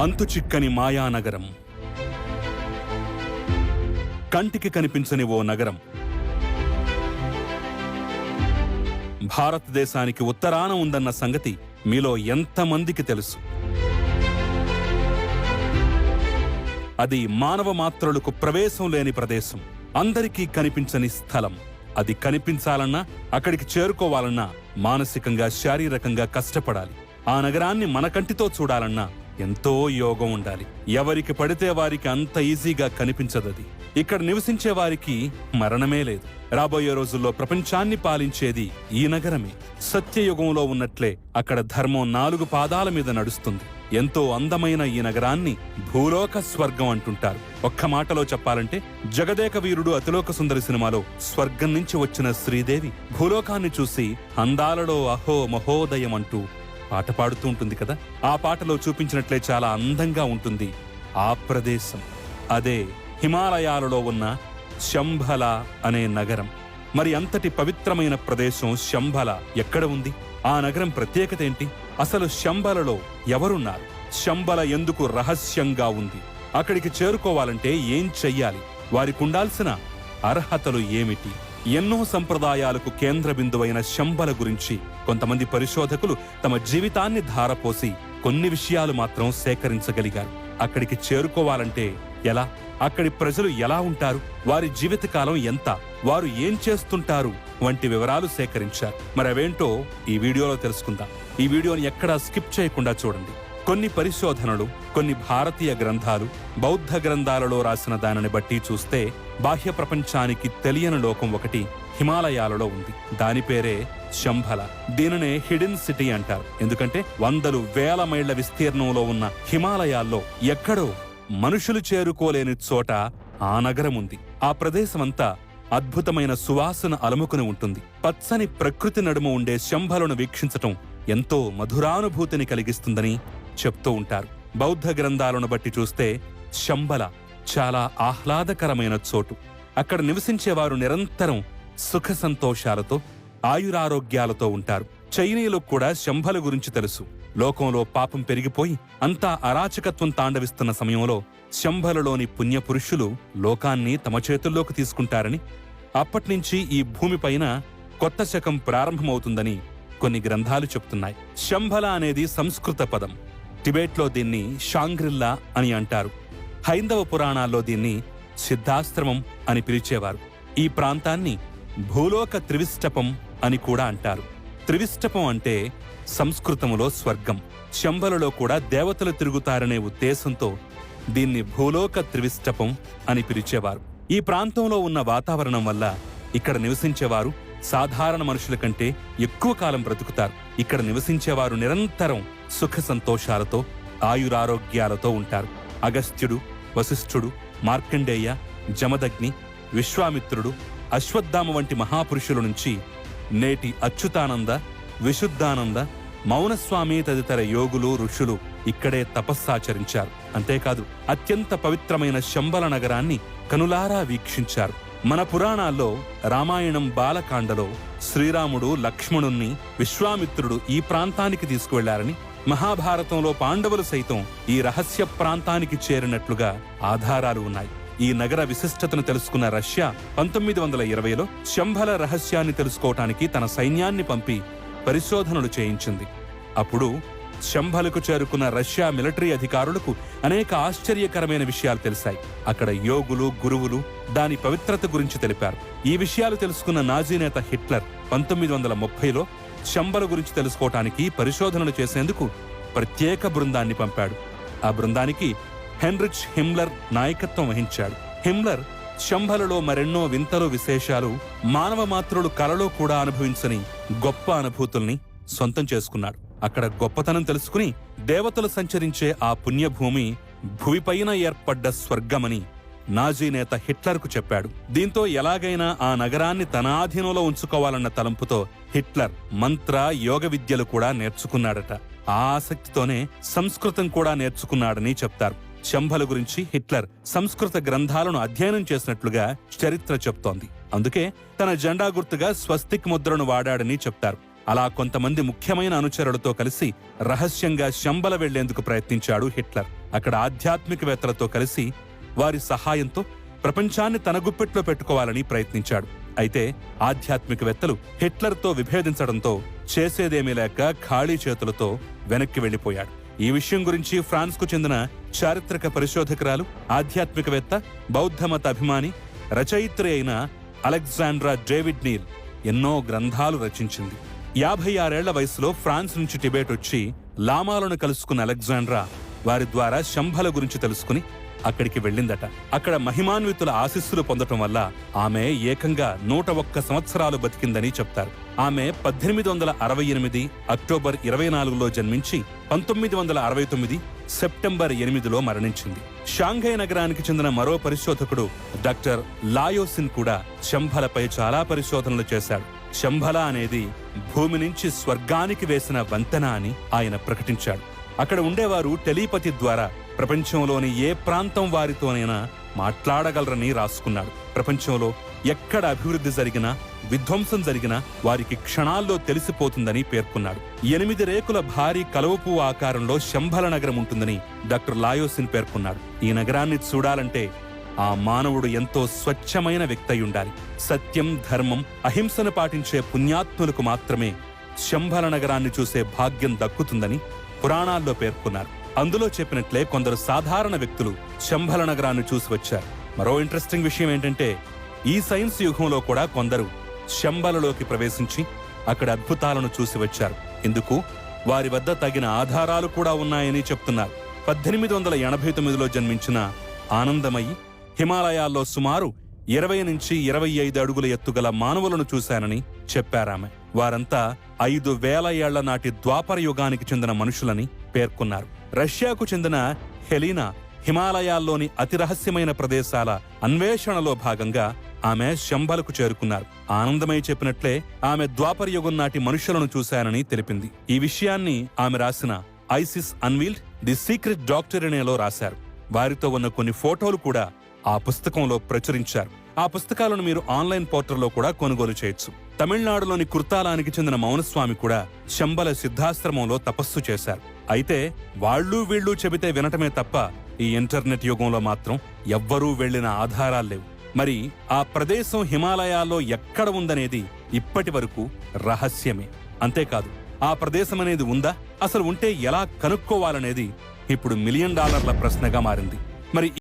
అంతుచిక్కని మాయానగరం, కంటికి కనిపించని ఓ నగరం. భారతదేశానికి ఉత్తరాన ఉందన్న సంగతి మీలో ఎంతమందికి తెలుసు? అది మానవ మాత్రులకు ప్రవేశం లేని ప్రదేశం, అందరికీ కనిపించని స్థలం. అది కనిపించాలన్నా, అక్కడికి చేరుకోవాలన్నా మానసికంగా, శారీరకంగా కష్టపడాలి. ఆ నగరాన్ని మన కంటితో చూడాలన్నా ఎంతో యోగం ఉండాలి. ఎవరికి పడితే వారికి అంత ఈజీగా కనిపించదది. ఇక్కడ నివసించే వారికి మరణమే లేదు. రాబోయే రోజుల్లో ప్రపంచాన్ని పాలించేది ఈ నగరమే. సత్యయుగంలో ఉన్నట్లే అక్కడ ధర్మం 4 పాదాల మీద నడుస్తుంది. ఎంతో అందమైన ఈ నగరాన్ని భూలోక స్వర్గం అంటుంటారు. ఒక్క మాటలో చెప్పాలంటే జగదేక వీరుడు అతిలోక సుందరి సినిమాలో స్వర్గం నుంచి వచ్చిన శ్రీదేవి భూలోకాన్ని చూసి అందాలలో అహో మహోదయం అంటూ పాట పాడుతూ ఉంటుంది కదా. ఆ పాటలో చూపించినట్లే చాలా అందంగా ఉంటుంది ఆ ప్రదేశం. అదే హిమాలయాలలో ఉన్న శంభల అనే నగరం. మరి అంతటి పవిత్రమైన ప్రదేశం శంభల ఎక్కడ ఉంది? ఆ నగరం ప్రత్యేకత ఏంటి? అసలు శంభలలో ఎవరున్నారు? శంభల ఎందుకు రహస్యంగా ఉంది? అక్కడికి చేరుకోవాలంటే ఏం చెయ్యాలి? వారికి ఉండాల్సిన అర్హతలు ఏమిటి? ఎన్నో సంప్రదాయాలకు కేంద్ర బిందువైన శంభల గురించి కొంతమంది పరిశోధకులు తమ జీవితాన్ని ధారపోసి కొన్ని విషయాలు మాత్రం సేకరించగలిగారు. అక్కడికి చేరుకోవాలంటే ఎలా? అక్కడి ప్రజలు ఎలా ఉంటారు? వారి జీవితకాలం ఎంత? వారు ఏం చేస్తుంటారు? వంటి వివరాలు సేకరించారు. మరి అవేంటో ఈ వీడియోలో తెలుసుకుందాం. ఈ వీడియోని ఎక్కడా స్కిప్ చేయకుండా చూడండి. కొన్ని పరిశోధనలు, కొన్ని భారతీయ గ్రంథాలు, బౌద్ధ గ్రంథాలలో రాసిన దానిని బట్టి చూస్తే బాహ్య ప్రపంచానికి తెలియని లోకం ఒకటి హిమాలయాలలో ఉంది. దాని పేరే శంభల. దీనినే హిడెన్ సిటీ అంటారు. ఎందుకంటే వందలు వేల మైళ్ల విస్తీర్ణంలో ఉన్న హిమాలయాల్లో ఎక్కడో మనుషులు చేరుకోలేని చోట ఆ నగరం ఉంది. ఆ ప్రదేశమంతా అద్భుతమైన సువాసన అలముకుని ఉంటుంది. పచ్చని ప్రకృతి నడుమ ఉండే శంభలను వీక్షించటం ఎంతో మధురానుభూతిని కలిగిస్తుందని చెప్తూ ఉంటారు. బౌద్ధ గ్రంథాలను బట్టి చూస్తే శంభల చాలా ఆహ్లాదకరమైన చోటు. అక్కడ నివసించేవారు నిరంతరం సుఖ సంతోషాలతో, ఆయురారోగ్యాలతో ఉంటారు. చైనీయులకు కూడా శంభల గురించి తెలుసు. లోకంలో పాపం పెరిగిపోయి అంతా అరాచకత్వం తాండవిస్తున్న సమయంలో శంభలలోని పుణ్యపురుషులు లోకాన్ని తమ చేతుల్లోకి తీసుకుంటారని, అప్పట్నుంచి ఈ భూమిపైన కొత్త శకం ప్రారంభమవుతుందని కొన్ని గ్రంథాలు చెప్తున్నాయి. శంభల అనేది సంస్కృత పదం. టిబెట్లో దీన్ని షాంగ్రిల్లా అని అంటారు. హైందవ పురాణాల్లో దీన్ని సిద్ధాశ్రమం అని పిలిచేవారు. ఈ ప్రాంతాన్ని భూలోక త్రివిష్టపం అని కూడా అంటారు. త్రివిష్టపం అంటే సంస్కృతములో స్వర్గం. శంభలలో కూడా దేవతలు తిరుగుతారనే ఉద్దేశంతో దీన్ని భూలోక త్రివిష్టపం అని పిలిచేవారు. ఈ ప్రాంతంలో ఉన్న వాతావరణం వల్ల ఇక్కడ నివసించేవారు సాధారణ మనుషుల కంటే ఎక్కువ కాలం బ్రతుకుతారు. ఇక్కడ నివసించేవారు నిరంతరం సుఖ సంతోషాలతో, ఆయురారోగ్యాలతో ఉంటారు. అగస్త్యుడు, వశిష్ఠుడు, మార్కండేయ, జమదగ్ని, విశ్వామిత్రుడు, అశ్వత్థామ వంటి మహాపురుషుల నుంచి నేటి అచ్యుతానంద, విశుద్ధానంద, మౌనస్వామి తదితర యోగులు, ఋషులు ఇక్కడే తపస్సాచరించారు. అంతేకాదు అత్యంత పవిత్రమైన శంభల నగరాన్ని కనులారా వీక్షించారు. మన పురాణాల్లో రామాయణం బాలకాండలో శ్రీరాముడు లక్ష్మణుణ్ణి విశ్వామిత్రుడు ఈ ప్రాంతానికి తీసుకువెళ్లారని, మహాభారతంలో పాండవులు సైతం ఈ రహస్య ప్రాంతానికి చేరినట్లుగా ఆధారాలు ఉన్నాయి. ఈ నగర విశిష్టతను తెలుసుకున్న రష్యా 1920లో శంభల రహస్యాన్ని తెలుసుకోవటానికి తన సైన్యాన్ని పంపి పరిశోధనలు చేయించింది. అప్పుడు శంభలకు చేరుకున్న రష్యా మిలిటరీ అధికారులకు అనేక ఆశ్చర్యకరమైన విషయాలు తెలిసాయి. అక్కడ యోగులు, గురువులు దాని పవిత్రత గురించి తెలిపారు. ఈ విషయాలు తెలుసుకున్న నాజీ నేత హిట్లర్ 1930లో శంభల గురించి తెలుసుకోవటానికి పరిశోధనలు చేసేందుకు ప్రత్యేక బృందాన్ని పంపాడు. ఆ బృందానికి హెన్రిచ్ హిమ్లర్ నాయకత్వం వహించాడు. హిమ్లర్ శంభలలో మరెన్నో వింతలు, విశేషాలు, మానవ మాత్రులు కలలో కూడా అనుభవించని గొప్ప అనుభూతుల్ని సొంతం చేసుకున్నాడు. అక్కడ గొప్పతనం తెలుసుకుని దేవతలు సంచరించే ఆ పుణ్యభూమి భూమిపైన ఏర్పడ్డ స్వర్గమని నాజీ నేత హిట్లర్కు చెప్పాడు. దీంతో ఎలాగైనా ఆ నగరాన్ని తన ఆధీనంలో ఉంచుకోవాలన్న తలంపుతో హిట్లర్ మంత్ర, యోగ విద్యలు కూడా నేర్చుకున్నాడట. ఆ ఆసక్తితోనే సంస్కృతం కూడా నేర్చుకున్నాడని చెప్తారు. శంభల గురించి హిట్లర్ సంస్కృత గ్రంథాలను అధ్యయనం చేసినట్లుగా చరిత్ర చెప్తోంది. అందుకే తన జెండా గుర్తుగా స్వస్తిక్ ముద్రను వాడాడని చెప్తారు. అలా కొంతమంది ముఖ్యమైన అనుచరులతో కలిసి రహస్యంగా శంబల వెళ్లేందుకు ప్రయత్నించాడు హిట్లర్. అక్కడ ఆధ్యాత్మికవేత్తలతో కలిసి వారి సహాయంతో ప్రపంచాన్ని తన గుప్పెట్లో పెట్టుకోవాలని ప్రయత్నించాడు. అయితే ఆధ్యాత్మికవేత్తలు హిట్లర్తో విభేదించడంతో చేసేదేమీ లేక ఖాళీ చేతులతో వెనక్కి వెళ్లిపోయాడు. ఈ విషయం గురించి ఫ్రాన్స్కు చెందిన చారిత్రక పరిశోధకురాలు, ఆధ్యాత్మికవేత్త, బౌద్ధమత అభిమాని, రచయిత్రి అయిన అలెగ్జాండ్రా డేవిడ్ నీల్ ఎన్నో గ్రంథాలు రచించింది. 56 ఏళ్ల వయసులో ఫ్రాన్స్ నుంచి టిబెట్ వచ్చి లామాలను కలుసుకున్న అలెగ్జాండ్రా వారి ద్వారా శంబల గురించి తెలుసుకుని అక్కడికి వెళ్ళిందట. అక్కడ మహిమాన్వితుల ఆశీస్సులు పొందటం వల్ల ఆమె ఏకంగా 101 సంవత్సరాలు బతికిందని చెప్తారు. ఆమె 1868 అక్టోబర్ 24లో జన్మించి 1969 సెప్టెంబర్ 8లో మరణించింది. షాంఘై నగరానికి చెందిన మరో పరిశోధకుడు డాక్టర్ లాయోసిన్ కూడా శంబలపై చాలా పరిశోధనలు చేశాడు. శంబల అనేది భూమి నుంచి స్వర్గానికి వేసిన వంతెన అని ఆయన ప్రకటించాడు. అక్కడ ఉండేవారు టెలిపతి ద్వారా ప్రపంచంలోని ఏ ప్రాంతం వారితోనైనా మాట్లాడగలరని రాసుకున్నాడు. ప్రపంచంలో ఎక్కడ అభివృద్ధి జరిగినా, విధ్వంసం జరిగినా వారికి క్షణాల్లో తెలిసిపోతుందని పేర్కొన్నాడు. 8 రేకుల భారీ కలువపువ్వు ఆకారంలో శంబల నగరం ఉంటుందని డాక్టర్ లాయోసిన్ పేర్కొన్నాడు. ఈ నగరాన్ని చూడాలంటే ఆ మానవుడు ఎంతో స్వచ్ఛమైన వ్యక్తి అయి ఉండాలి. సత్యం, ధర్మం, అహింసను పాటించే పుణ్యాత్ములకు మాత్రమే శంబల నగరాన్ని చూసే భాగ్యం దక్కుతుందని పురాణాల్లో పేర్కొన్నారు. అందులో చెప్పినట్లే కొందరు సాధారణ వ్యక్తులు శంబల నగరాన్ని చూసి వచ్చారు. మరో ఇంట్రెస్టింగ్ విషయం ఏంటంటే ఈ సైన్స్ యుగంలో కూడా కొందరు శంబలలోకి ప్రవేశించి అక్కడ అద్భుతాలను చూసి వచ్చారు. ఇందుకు వారి వద్ద తగిన ఆధారాలు కూడా ఉన్నాయని చెప్తున్నారు. 1889లో జన్మించిన ఆనందమయ్యి హిమాలయాల్లో సుమారు 20 నుంచి 25 అడుగుల ఎత్తుగల మానవులను చూశానని చెప్పారామె. వారంతా 5000 ఏళ్ల నాటి ద్వాపర యుగానికి చెందిన మనుషులని పేర్కొన్నారు. రష్యాకు చెందిన హెలీనా హిమాలయాల్లోని అతి రహస్యమైన ప్రదేశాల అన్వేషణలో భాగంగా ఆమె శంబలకు చేరుకున్నారు. ఆనందమయ్య చెప్పినట్లే ఆమె ద్వాపర యుగం నాటి మనుషులను చూశానని తెలిపింది. ఈ విషయాన్ని ఆమె రాసిన ఐసిస్ అన్వీల్డ్ ది సీక్రెట్ డాక్టరీనేలో రాశారు. వారితో ఉన్న కొన్ని ఫోటోలు కూడా ఆ పుస్తకంలో ప్రచురించారు. ఆ పుస్తకాలను మీరు ఆన్లైన్ పోర్టల్లో కూడా కొనుగోలు చేయొచ్చు. తమిళనాడులోని కుర్తాలానికి చెందిన మౌనస్వామి కూడా శంబల సిద్ధాశ్రమంలో తపస్సు చేశారు. అయితే వాళ్ళు వీళ్ళు చెబితే వినటమే తప్ప ఈ ఇంటర్నెట్ యుగంలో మాత్రం ఎవ్వరూ వెళ్లిన ఆధారాల్లేవు. మరి ఆ ప్రదేశం హిమాలయాల్లో ఎక్కడ ఉందనేది ఇప్పటి వరకు రహస్యమే. అంతేకాదు, ఆ ప్రదేశం అనేది ఉందా, అసలు ఉంటే ఎలా కనుక్కోవాలనేది ఇప్పుడు $1 మిలియన్ ప్రశ్నగా మారింది. మరి